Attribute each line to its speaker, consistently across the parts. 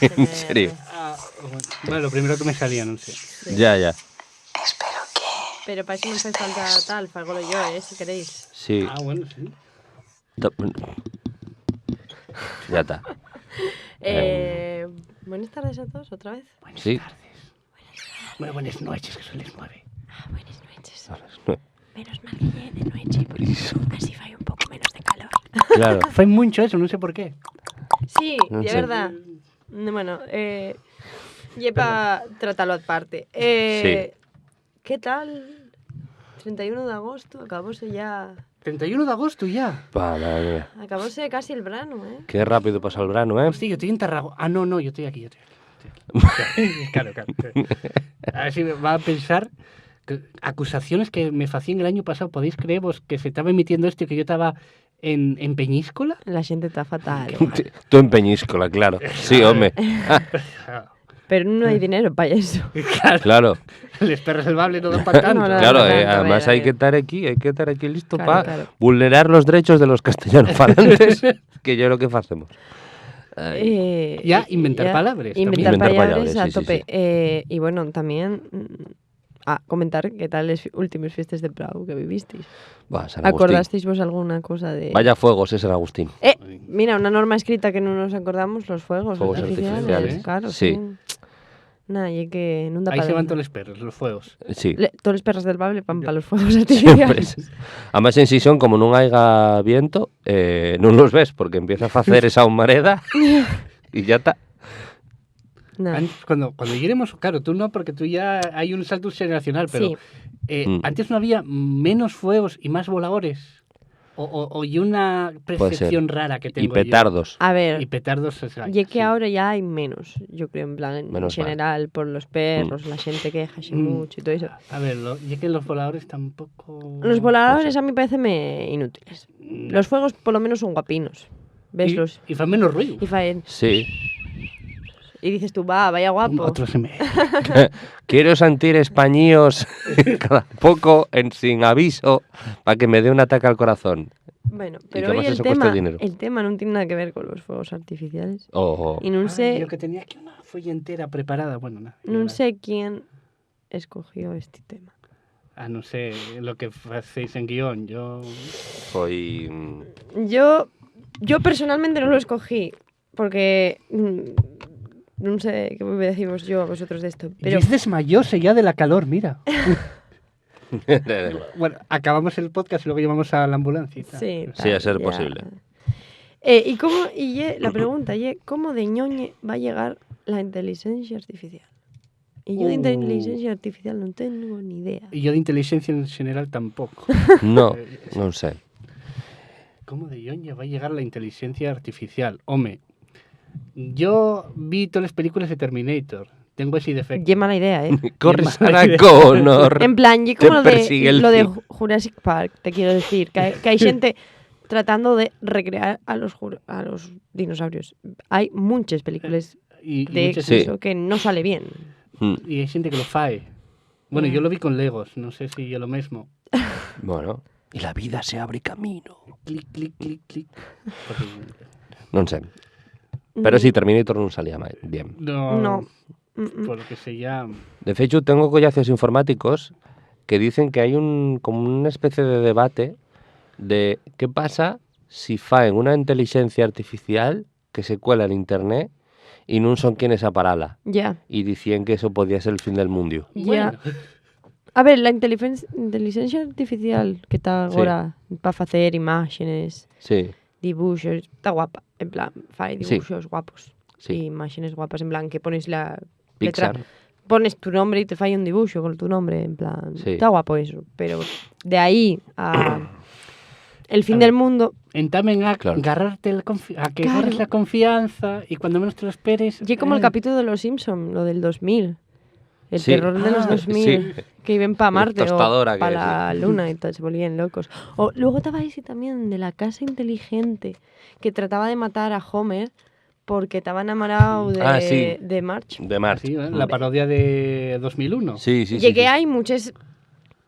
Speaker 1: ASMR.
Speaker 2: En serio.
Speaker 3: Bueno, lo primero que me salía, no sé.
Speaker 1: Sí.
Speaker 2: Ya.
Speaker 1: Pero para eso no fai falta tal, fagolo yo, si queréis.
Speaker 2: Sí.
Speaker 3: Ah, bueno, sí.
Speaker 2: Ya está.
Speaker 1: Buenas tardes a todos, otra vez.
Speaker 2: Sí.
Speaker 3: Bueno, buenas noches, que son las 9.
Speaker 1: Buenas noches. Menos mal que llegue de noche, porque así fai un pouco menos de calor.
Speaker 2: Claro.
Speaker 3: Fue mucho eso, no sé por qué.
Speaker 1: Sí,
Speaker 2: Non
Speaker 1: de
Speaker 2: sei.
Speaker 1: verdad. Bueno, lleva trátalo aparte.
Speaker 2: Sí.
Speaker 1: ¿Qué tal? 31 de agosto, acabóse ya.
Speaker 3: 31 de agosto ya.
Speaker 2: Madre mía.
Speaker 1: Acabóse casi el verano, ¿eh?
Speaker 2: Qué rápido pasa el verano, ¿eh?
Speaker 3: Hostia, yo estoy en Tarragona. Ah, no, yo estoy aquí. Claro. A ver si me va a pensar que acusaciones que me hacían el año pasado. ¿Podéis creer vos que se estaba emitiendo esto y que yo estaba en Peñíscola?
Speaker 1: La xente está fatal.
Speaker 2: Tú en Peñíscola, claro. Sí, hombre.
Speaker 1: Pero no hay dinero para eso.
Speaker 2: Claro.
Speaker 3: Les perros salvables no dan para tanto.
Speaker 1: No, no,
Speaker 2: Claro,
Speaker 1: no, no,
Speaker 2: además
Speaker 1: no,
Speaker 2: hay
Speaker 1: no.
Speaker 2: que estar aquí listo
Speaker 1: Claro,
Speaker 2: para
Speaker 1: claro.
Speaker 2: vulnerar los derechos de los castellanos falantes, que yo lo que hacemos.
Speaker 3: Ya, inventar palabras también.
Speaker 1: Inventar
Speaker 2: Inventar
Speaker 1: palabras
Speaker 2: palabras,
Speaker 1: a
Speaker 2: sí, sí,
Speaker 1: tope.
Speaker 2: sí.
Speaker 1: Y bueno, también comentar qué tal las últimas fiestas de Prado que vivisteis.
Speaker 2: Buah, San Agustín.
Speaker 1: ¿Acordasteis vos alguna cosa de...?
Speaker 2: Vaya fuegos ese San Agustín.
Speaker 1: Mira, una norma escrita que no nos acordamos, los fuegos
Speaker 2: Fuegos
Speaker 3: artificiales.
Speaker 1: Claro,
Speaker 2: Sí.
Speaker 1: sí. Nada, y que non da
Speaker 3: Ahí
Speaker 1: para
Speaker 3: se van
Speaker 1: nada.
Speaker 3: todos los perros, los fuegos.
Speaker 2: Sí.
Speaker 1: Todos los perros del Bable van para los fuegos
Speaker 2: Siempre.
Speaker 1: artificiales.
Speaker 2: Además en Sison, como non haiga viento, non los ves, porque empieza a facer esa humareda y ya está.
Speaker 1: Nada.
Speaker 3: Antes, cuando lleguemos, claro, tú no, porque tú ya hay un salto generacional, pero
Speaker 1: Sí.
Speaker 3: antes no había menos fuegos y más voladores. O y una percepción rara que
Speaker 2: Y
Speaker 3: tengo
Speaker 2: petardos.
Speaker 1: A
Speaker 3: yo.
Speaker 1: ver,
Speaker 3: Y petardos. O sea,
Speaker 1: y que
Speaker 3: sí.
Speaker 1: ahora ya hay menos, yo creo, en plan, en
Speaker 2: Menos mal.
Speaker 1: general, por los perros, la gente quejase
Speaker 3: Mm.
Speaker 1: mucho y todo eso.
Speaker 3: A ver, y que los voladores tampoco...
Speaker 1: Los voladores
Speaker 2: No sé.
Speaker 1: a mí parecen inútiles. Los fuegos por lo menos son guapinos. ¿Ves?
Speaker 3: Y fan menos ruido.
Speaker 1: Y faen.
Speaker 2: Sí.
Speaker 1: Y dices tú, vaya guapo.
Speaker 3: Otro se me...
Speaker 2: Quiero sentir españíos cada poco sin aviso para que me dé un ataque al corazón.
Speaker 1: Bueno, pero
Speaker 2: además
Speaker 1: hoy el
Speaker 2: eso cuesta
Speaker 1: tema,
Speaker 2: dinero.
Speaker 1: el tema no tiene nada que ver con los fuegos artificiales.
Speaker 2: Oh.
Speaker 1: Y no sé,
Speaker 3: Yo que tenía aquí una folla entera preparada. Bueno, nada.
Speaker 1: no sé quién escogió este tema.
Speaker 3: No sé lo que hacéis en guión. Yo...
Speaker 2: Foi...
Speaker 1: Yo personalmente no lo escogí, porque no sé qué voy a deciros yo a vosotros de esto. Pero
Speaker 3: Luis desmayóse ya de la calor, mira. Bueno, acabamos el podcast y luego llevamos a la ambulancia y tal.
Speaker 1: sí,
Speaker 2: Sí, a
Speaker 1: tal,
Speaker 2: ser
Speaker 1: ya.
Speaker 2: posible.
Speaker 1: La pregunta, ¿cómo de ñoñe va a llegar la inteligencia artificial? Y yo de inteligencia artificial no tengo ni idea.
Speaker 3: Y yo de inteligencia en general tampoco.
Speaker 2: No, non sei.
Speaker 3: ¿Cómo de ñoña va a llegar la inteligencia artificial? Hombre, yo vi todas las películas de Terminator. Tengo ese defecto.
Speaker 1: Qué mala idea, ¿eh?
Speaker 2: Corre
Speaker 3: Bien,
Speaker 2: Sarah
Speaker 3: mal.
Speaker 2: Connor.
Speaker 1: En plan, y
Speaker 2: Te
Speaker 1: como
Speaker 2: persigue el
Speaker 1: lo de
Speaker 2: fin.
Speaker 1: Jurassic Park, te quiero decir, que hay gente tratando de recrear a los dinosaurios. Hay muchas películas
Speaker 3: Y
Speaker 1: de
Speaker 3: muchas-
Speaker 2: Sí.
Speaker 1: eso que no sale bien.
Speaker 3: y hay gente que lo fae. Bueno, yo lo vi con Legos. No sé si yo lo mismo.
Speaker 2: Bueno, y la vida se abre camino.
Speaker 3: Clic, clic, clic, clic.
Speaker 2: Non sei. Pero sí, Terminator non salía mal. Bien.
Speaker 1: No.
Speaker 3: Por lo que se llama.
Speaker 2: De hecho, tengo collacios informáticos que dicen que hay como una especie de debate de qué pasa si faen una inteligencia artificial que se cuela en internet y non son quienes a parala.
Speaker 1: Ya.
Speaker 2: Y decían que eso podía ser el fin del mundo.
Speaker 1: Ya. A ver, la inteligencia artificial que está
Speaker 2: Sí.
Speaker 1: ahora para hacer imágenes,
Speaker 2: Sí,
Speaker 1: dibuixos, está guapa. En plan, fai
Speaker 2: Sí.
Speaker 1: dibuixos guapos.
Speaker 2: Sí.
Speaker 1: Y imágenes guapas, en plan, que pones la letra,
Speaker 2: Pixar.
Speaker 1: pones tu nombre y te fai un dibuixo con tu nombre, en plan,
Speaker 2: Sí.
Speaker 1: está guapo eso. Pero de ahí a el fin
Speaker 3: A ver.
Speaker 1: del mundo,
Speaker 3: Entamen a
Speaker 2: Claro.
Speaker 3: agarrarte a que
Speaker 1: Claro.
Speaker 3: agarres la confianza y cuando menos te lo esperes...
Speaker 1: y como el capítulo de Los Simpson, lo del 2000. El
Speaker 2: Sí.
Speaker 1: terror de los
Speaker 3: Ah,
Speaker 1: 2000,
Speaker 2: sí.
Speaker 1: que iban para Marte o
Speaker 2: Tostadora que
Speaker 1: para la Luna y tal, se volvían locos. O luego estaba ese también de la casa inteligente, que trataba de matar a Homer porque estaba enamorado
Speaker 2: Sí.
Speaker 1: de Marge.
Speaker 2: De March.
Speaker 3: Sí, la parodia de 2001.
Speaker 2: Sí, sí,
Speaker 1: Y
Speaker 2: sí.
Speaker 1: que
Speaker 2: sí.
Speaker 1: hay muchas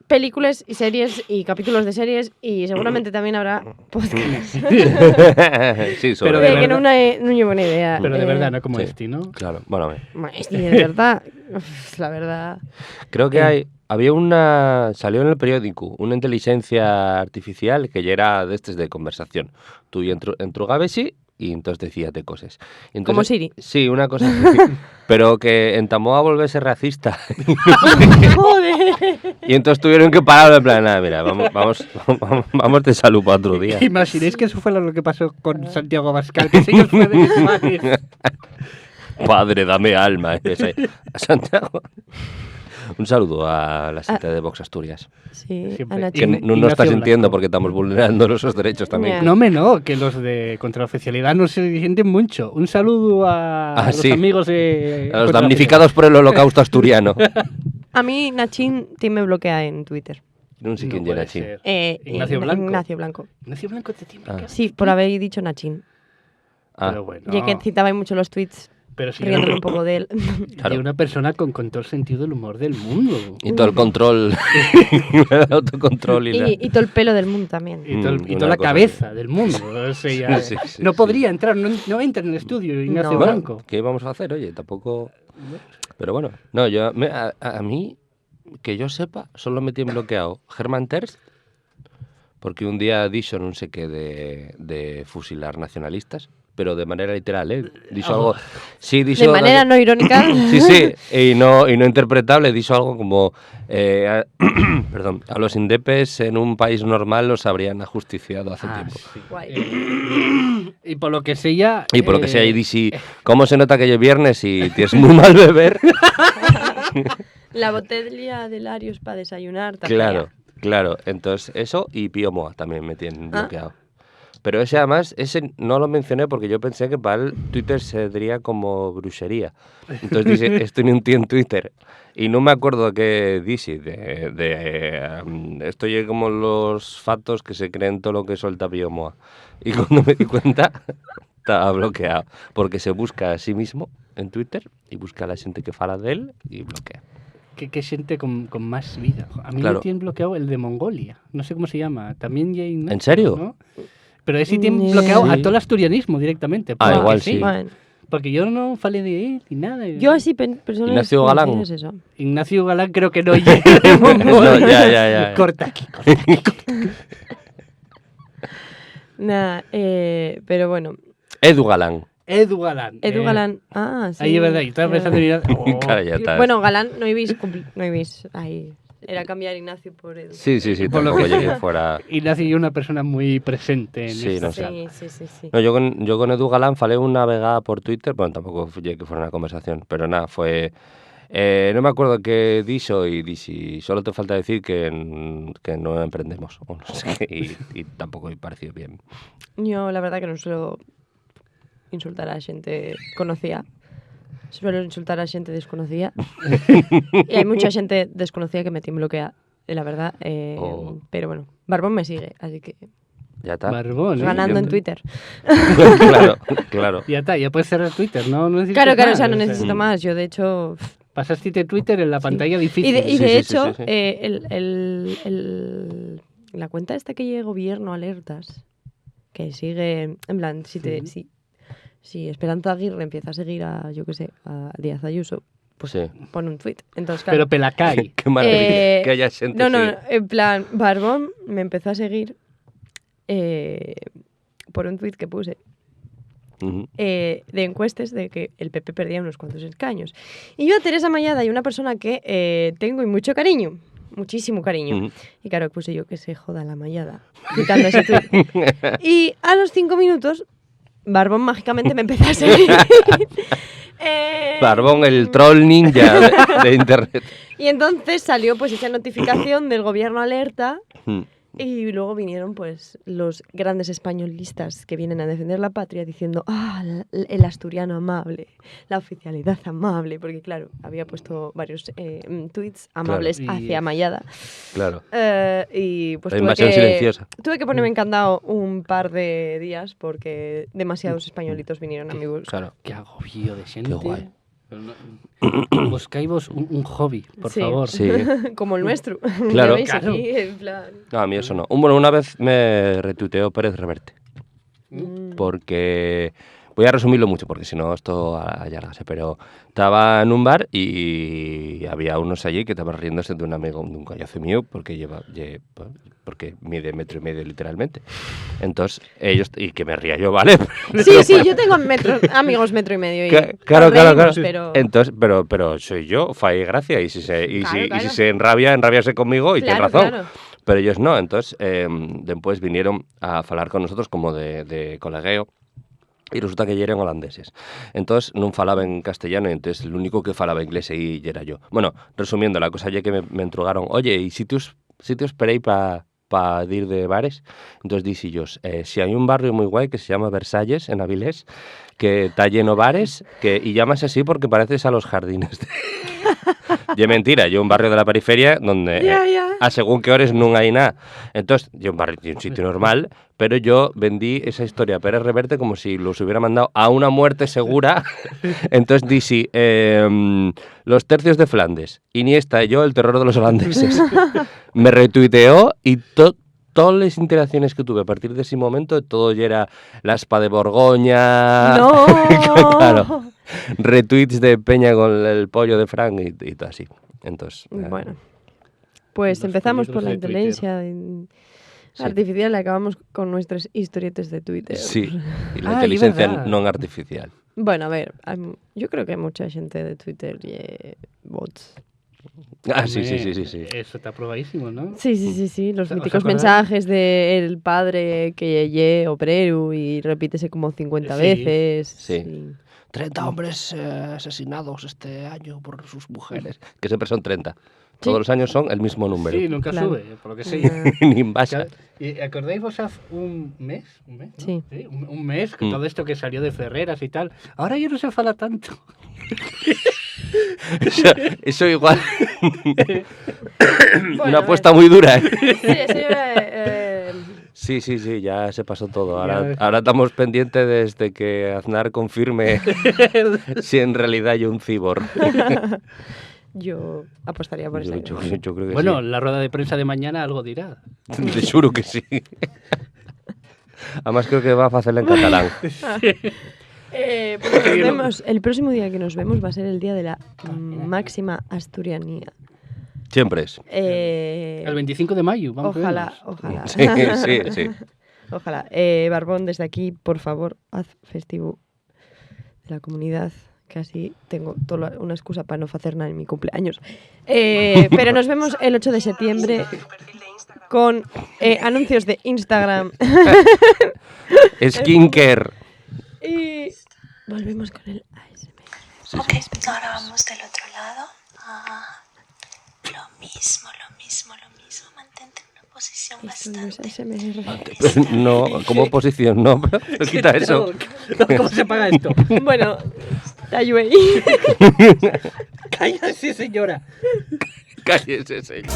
Speaker 1: películas y series y capítulos de series y seguramente también habrá podcasts.
Speaker 2: Sí, sobre
Speaker 3: Pero de
Speaker 1: Que
Speaker 3: verdad.
Speaker 1: no llevo ni idea.
Speaker 3: Pero de verdad, no como
Speaker 2: sí.
Speaker 3: este, ¿no?
Speaker 2: Claro, bueno, a ver.
Speaker 1: Y de verdad, la verdad.
Speaker 2: Creo que salió en el periódico una inteligencia artificial que ya era de de conversación. Tú entrugabas y entonces decíate cosas. Y entonces,
Speaker 1: Como Siri.
Speaker 2: Sí, una cosa así. Pero que entamó a volverse racista.
Speaker 1: Joder.
Speaker 2: Y entonces tuvieron que parar en plan, nada, mira, vamos de salud para otro día.
Speaker 3: ¿Imagináis que eso fue lo que pasó con Santiago Abascal? Que se nos fue de mis manos.
Speaker 2: Padre, dame alma. A Santiago. Un saludo a la gente de Vox Asturias.
Speaker 1: Sí,
Speaker 3: Siempre.
Speaker 1: Ana
Speaker 2: Que
Speaker 1: China.
Speaker 2: no
Speaker 3: Ignacio
Speaker 2: estás sintiendo
Speaker 3: Blanco.
Speaker 2: porque estamos vulnerando nuestros derechos también.
Speaker 1: Ya.
Speaker 3: No, que los de contra la oficialidad no se sienten mucho. Un saludo a los
Speaker 2: sí.
Speaker 3: amigos de...
Speaker 2: A los
Speaker 3: contra la
Speaker 2: damnificados por el holocausto asturiano.
Speaker 1: A mí Nachin me bloquea en Twitter.
Speaker 2: No sé
Speaker 3: No
Speaker 2: quién
Speaker 3: puede
Speaker 2: era así.
Speaker 3: ser. Ignacio Blanco.
Speaker 1: Ignacio Blanco.
Speaker 3: Ignacio Blanco te tiene que...
Speaker 1: Sí, por haber dicho Nachin.
Speaker 2: Ah,
Speaker 3: Pero bueno.
Speaker 1: Ya que citaba mucho los tweets,
Speaker 3: Pero sí,
Speaker 1: riéndome un poco de él.
Speaker 2: Claro.
Speaker 3: de una persona con todo el sentido del humor del mundo.
Speaker 2: y todo el control, el autocontrol y la...
Speaker 1: Y todo el pelo del mundo también.
Speaker 3: Y, todo el- y
Speaker 2: Una
Speaker 3: toda la
Speaker 2: cosa
Speaker 3: cabeza del mundo. O sea,
Speaker 2: Sí, sí,
Speaker 3: no
Speaker 2: sí.
Speaker 3: podría entrar, no entra en el estudio Ignacio
Speaker 1: No.
Speaker 3: Blanco.
Speaker 2: Bueno, ¿qué íbamos a hacer? Oye, tampoco... Pero bueno, no, a mí, que yo sepa, solo me tiene bloqueado Herman Terz, porque un día dijo no sé qué de fusilar nacionalistas, pero de manera literal, ¿eh? Dijo algo... Sí, dijo...
Speaker 1: De manera no irónica.
Speaker 2: Sí, sí, y no interpretable, dijo algo como, perdón, a los indepes en un país normal los habrían ajusticiado hace tiempo.
Speaker 3: Sí.
Speaker 1: Guay.
Speaker 3: Y por lo que sea...
Speaker 2: Y por lo que sea, y dice, ¿cómo se nota que es viernes y tienes muy mal beber?
Speaker 1: La botella de Larios para desayunar también.
Speaker 2: Claro, entonces eso y Pío Moa también me tienen bloqueado. Pero ese no lo mencioné porque yo pensé que para él Twitter sería como brujería. Entonces dice, esto no entiendo Twitter. Y no me acuerdo qué dice. Estoy como los fatos que se creen todo lo que suelta Pío Moa. Y cuando me di cuenta, estaba bloqueado. Porque se busca a sí mismo en Twitter y busca a la gente que fala de él y bloquea.
Speaker 3: Que gente con más vida. A mí
Speaker 2: Claro.
Speaker 3: me tienen bloqueado el de Mongolia. No sé cómo se llama. También ya Ignacio,
Speaker 2: ¿En serio?
Speaker 3: ¿no? Pero ese tiene bloqueado
Speaker 2: Sí.
Speaker 3: a todo el asturianismo directamente.
Speaker 2: Ah,
Speaker 3: porque
Speaker 2: igual sí.
Speaker 1: Bueno,
Speaker 3: Porque yo no falé de él ni nada.
Speaker 1: yo así personas
Speaker 2: Ignacio Galán.
Speaker 1: conocidas, eso.
Speaker 3: Ignacio Galán creo que no llega de Mongolia.
Speaker 2: No, ya.
Speaker 3: Corta aquí.
Speaker 1: Nada, pero bueno.
Speaker 2: Edu Galán.
Speaker 3: Edu Galán.
Speaker 1: Edu Galán. Ah, sí.
Speaker 3: Ahí es verdad. Y estaba pensando en mirar.
Speaker 2: Claro, ya está.
Speaker 1: Bueno, Galán no ibis ahí. Era cambiar Ignacio por Edu.
Speaker 2: Sí,
Speaker 3: Por lo
Speaker 2: tampoco
Speaker 3: que
Speaker 2: llegué
Speaker 3: sea.
Speaker 2: fuera...
Speaker 3: Ignacio y una persona muy presente en
Speaker 2: Sí,
Speaker 3: esta
Speaker 2: no sé.
Speaker 3: sala.
Speaker 1: Sí.
Speaker 2: No, yo con Edu Galán falé una vegada por Twitter, bueno, tampoco llegué que fuera una conversación, pero nada, fue... no me acuerdo qué dijo y dije, solo te falta decir que no emprendemos, o no sé qué, y tampoco me pareció bien.
Speaker 1: Yo la verdad que no suelo insultar a gente conocida. Suelo insultar a gente desconocida. Y hay mucha gente desconocida que me tiene bloqueada, la verdad.
Speaker 2: Oh.
Speaker 1: Pero bueno, Barbón me sigue, así que
Speaker 2: Ya está.
Speaker 3: Barbón, ¿eh?
Speaker 1: ganando en Twitter.
Speaker 2: Claro.
Speaker 3: Ya está, ya puedes cerrar Twitter, ¿no? No necesitas
Speaker 1: Claro, o
Speaker 3: más,
Speaker 1: sea, no necesito
Speaker 2: Mm.
Speaker 1: más. Yo, de hecho...
Speaker 3: Pasaste de Twitter en la pantalla difícil.
Speaker 1: Y de
Speaker 2: Sí,
Speaker 1: hecho,
Speaker 2: sí.
Speaker 1: La cuenta esta que lleva Gobierno Alertas, que sigue, en plan, si Esperanza Aguirre empieza a seguir a, yo qué sé, a Díaz Ayuso, pues
Speaker 2: Sí.
Speaker 1: pone un tuit. Entonces,
Speaker 3: Pero
Speaker 1: claro,
Speaker 3: Pelacay.
Speaker 2: Qué maravilla
Speaker 1: Eh,
Speaker 2: que haya gente
Speaker 1: no,
Speaker 2: así.
Speaker 1: en plan, Barbón me empezó a seguir por un tuit que puse
Speaker 2: Ujú.
Speaker 1: de encuestas de que el PP perdía unos cuantos escaños. Y yo a Teresa Mayada y una persona que tengo y mucho cariño, muchísimo cariño.
Speaker 2: Ujú.
Speaker 1: Y claro, puse yo que se joda la Mayada, quitando ese tuit. Y a los 5 minutos, Barbón mágicamente me empezó a seguir.
Speaker 2: Barbón, el troll ninja de internet.
Speaker 1: Y entonces salió pues esa notificación del Gobierno Alerta.
Speaker 2: Mm.
Speaker 1: Y luego vinieron pues los grandes españolistas que vienen a defender la patria diciendo, el asturiano amable, la oficialidad amable, porque claro, había puesto varios tweets amables
Speaker 3: Claro.
Speaker 1: hacia Mayada.
Speaker 2: Claro.
Speaker 1: Y pues
Speaker 2: La invasión silenciosa.
Speaker 1: tuve que ponerme en candado un par de días porque demasiados españolitos vinieron a mi busca.
Speaker 2: Claro.
Speaker 3: Qué agobio de gente.
Speaker 2: Qué guay.
Speaker 3: Buscáis vos un hobby, por
Speaker 1: Sí.
Speaker 3: favor.
Speaker 2: Sí.
Speaker 1: Como el nuestro.
Speaker 2: Claro.
Speaker 1: ¿Ya veis
Speaker 3: Claro.
Speaker 1: aquí? En plan...
Speaker 2: No, a mí eso no. Bueno, una vez me retuiteó Pérez Reverte. Porque... Voy a resumirlo mucho porque si no esto allargase, pero estaba en un bar y había unos allí que estaban riéndose de un amigo, de un collazo mío, porque porque mide 1,5 metros literalmente. Entonces ellos, y que me ría yo, ¿vale?
Speaker 1: Sí, yo tengo amigos 1,5 metros y
Speaker 2: Claro.
Speaker 1: nos reímos, pero...
Speaker 2: Entonces, pero soy yo, fai gracia, y si
Speaker 1: Claro.
Speaker 2: si se enrabiarse conmigo y tiene razón.
Speaker 1: Claro.
Speaker 2: Pero ellos no, entonces después vinieron a falar con nosotros como de colegueo. E resulta que eran holandeses. Entonces non falaba en castellano, e entonces el único que falaba inglés aí era yo. Bueno, resumiendo, la cosa ya que me entregaron, oye, ¿y sitios para ir para ir de bares? Entonces dije yo, si hay un barrio muy guay que se llama Versalles, en Avilés, que está lleno bares, y llamas así porque pareces a los jardines. Y es mentira, yo un barrio de la periferia donde a según qué horas no hay nada. Entonces, yo un sitio normal, pero yo vendí esa historia a Pérez Reverte como si los hubiera mandado a una muerte segura. Entonces dije, los tercios de Flandes, Iniesta y yo, el terror de los holandeses. Me retuiteó y todas las interacciones que tuve a partir de ese momento, todo ya era la espada de Borgoña.
Speaker 1: ¡No!
Speaker 2: Claro. Retweets de Peña con el pollo de Frank y todo así. Entonces,
Speaker 1: Bueno, pues
Speaker 3: Los
Speaker 1: empezamos por la
Speaker 3: peligros de
Speaker 1: inteligencia
Speaker 2: Sí.
Speaker 1: artificial y acabamos con nuestros historietes de Twitter.
Speaker 2: sí, y la
Speaker 3: Ah,
Speaker 2: inteligencia
Speaker 3: es verdad.
Speaker 2: non artificial.
Speaker 1: Bueno, a ver, yo creo que hay mucha gente de Twitter y bots.
Speaker 2: Ah, sí.
Speaker 3: Eso está probadísimo, ¿no?
Speaker 1: Sí, los
Speaker 3: ¿Os
Speaker 1: míticos
Speaker 3: acordáis?
Speaker 1: mensajes del padre que ye obrero y repítese como 50
Speaker 3: Sí.
Speaker 1: veces.
Speaker 2: Sí. 30 hombres asesinados este año por sus mujeres. Que siempre son 30. Todos los años son el mismo número.
Speaker 3: Sí, nunca
Speaker 1: Claro.
Speaker 3: sube, por lo que sé.
Speaker 2: Ni en base.
Speaker 3: ¿Y acordáis vos hace un mes? ¿no?
Speaker 1: Sí.
Speaker 3: Un mes, con todo esto que salió de Ferreras y tal. Ahora ya no se fala tanto.
Speaker 2: Eso igual.
Speaker 1: Bueno,
Speaker 2: Una
Speaker 1: a
Speaker 2: apuesta muy dura, ¿eh?
Speaker 1: Sí,
Speaker 2: Sí, ya se pasó todo.
Speaker 3: Ya.
Speaker 2: Ahora estamos pendientes desde que Aznar confirme si en realidad hay un cibor.
Speaker 1: yo apostaría por eso.
Speaker 2: Yo creo que
Speaker 3: Bueno, la rueda de prensa de mañana algo dirá.
Speaker 2: sí. De seguro que sí. Además creo que va a hacerla en catalán.
Speaker 1: Pues nos vemos, el próximo día que nos vemos va a ser el día de la máxima asturianía.
Speaker 2: Siempre es.
Speaker 3: El 25 de mayo, vamos a
Speaker 1: Ojalá.
Speaker 2: Sí.
Speaker 1: Ojalá. Barbón, desde aquí, por favor, haz festivo de la comunidad, que así tengo una excusa para no hacer nada en mi cumpleaños. Pero nos vemos el 8 de septiembre con anuncios de Instagram.
Speaker 2: Skincare.
Speaker 1: Y volvemos con el ASMR.
Speaker 4: Ok, ahora vamos del otro lado. Lo mismo. Mantente en una posición
Speaker 1: Esto no es
Speaker 4: bastante.
Speaker 1: ASMR.
Speaker 2: No, como posición, no, pero quita eso.
Speaker 3: ¿Cómo se paga esto?
Speaker 1: Bueno, Tayuey.
Speaker 3: Cállate, señora.
Speaker 2: Cállese, señor.